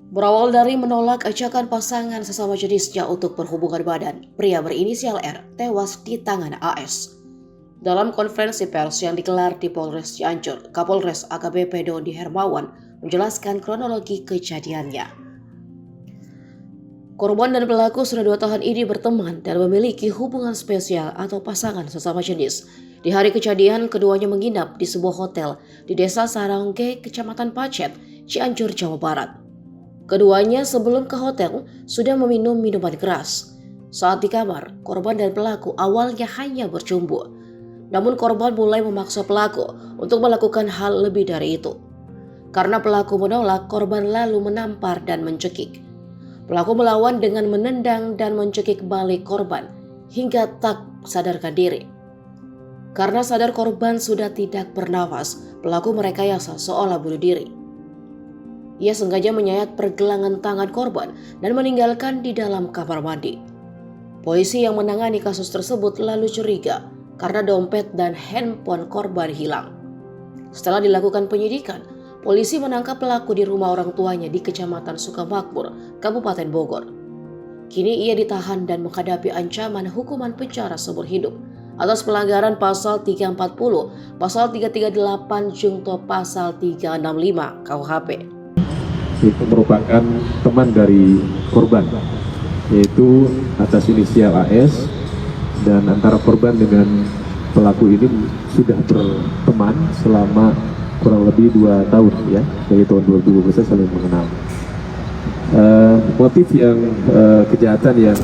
Berawal dari menolak ajakan pasangan sesama jenisnya untuk berhubungan badan, pria berinisial R tewas di tangan AS. Dalam konferensi pers yang digelar di Polres Cianjur, Kapolres AKBP Dodi Hermawan menjelaskan kronologi kejadiannya. Korban dan pelaku sudah 2 tahun ini berteman dan memiliki hubungan spesial atau pasangan sesama jenis. Di hari kejadian, keduanya menginap di sebuah hotel di Desa Sarangge, Kecamatan Pacet, Cianjur, Jawa Barat. Keduanya sebelum ke hotel sudah meminum minuman keras. Saat di kamar, korban dan pelaku awalnya hanya bercumbu. Namun korban mulai memaksa pelaku untuk melakukan hal lebih dari itu. Karena pelaku menolak, korban lalu menampar dan mencekik. Pelaku melawan dengan menendang dan mencekik balik korban hingga tak sadarkan diri. Karena sadar korban sudah tidak bernafas, pelaku merekayasa seolah bunuh diri. Ia sengaja menyayat pergelangan tangan korban dan meninggalkan di dalam kamar mandi. Polisi yang menangani kasus tersebut lalu curiga karena dompet dan handphone korban hilang. Setelah dilakukan penyidikan, polisi menangkap pelaku di rumah orang tuanya di Kecamatan Sukamakmur, Kabupaten Bogor. Kini ia ditahan dan menghadapi ancaman hukuman penjara seumur hidup atas pelanggaran pasal 340, pasal 338 junto pasal 365 KUHP. Itu merupakan teman dari korban, yaitu atas inisial AS, dan antara korban dengan pelaku ini sudah berteman selama kurang lebih 2 tahun ya, dari tahun 2012 saling mengenal. Motif yang kejahatan yang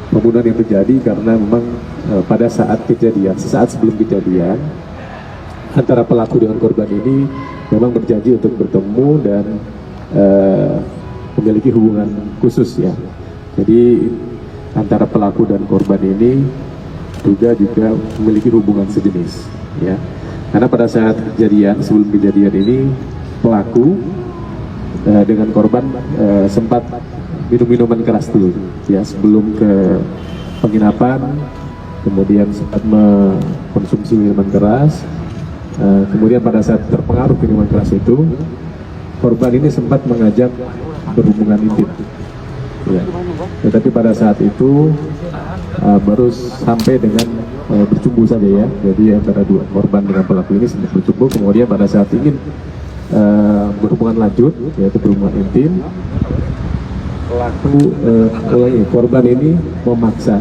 pembunuhan yang terjadi karena memang pada saat kejadian, sesaat sebelum kejadian, antara pelaku dengan korban ini memang berjanji untuk bertemu dan memiliki hubungan khusus ya. Jadi antara pelaku dan korban ini juga memiliki hubungan sejenis ya. Karena pada saat kejadian, sebelum kejadian ini pelaku dengan korban sempat minum minuman keras dulu ya sebelum ke penginapan, kemudian sempat mengkonsumsi minuman keras. Kemudian pada saat terpengaruh minuman keras itu, korban ini sempat mengajak berhubungan intim. Ya. Tetapi pada saat itu baru sampai dengan bercumbu saja ya. Jadi antara dua korban dengan pelaku ini sempat bercumbu. Kemudian pada saat ingin berhubungan lanjut, yaitu berhubungan intim, korban ini memaksa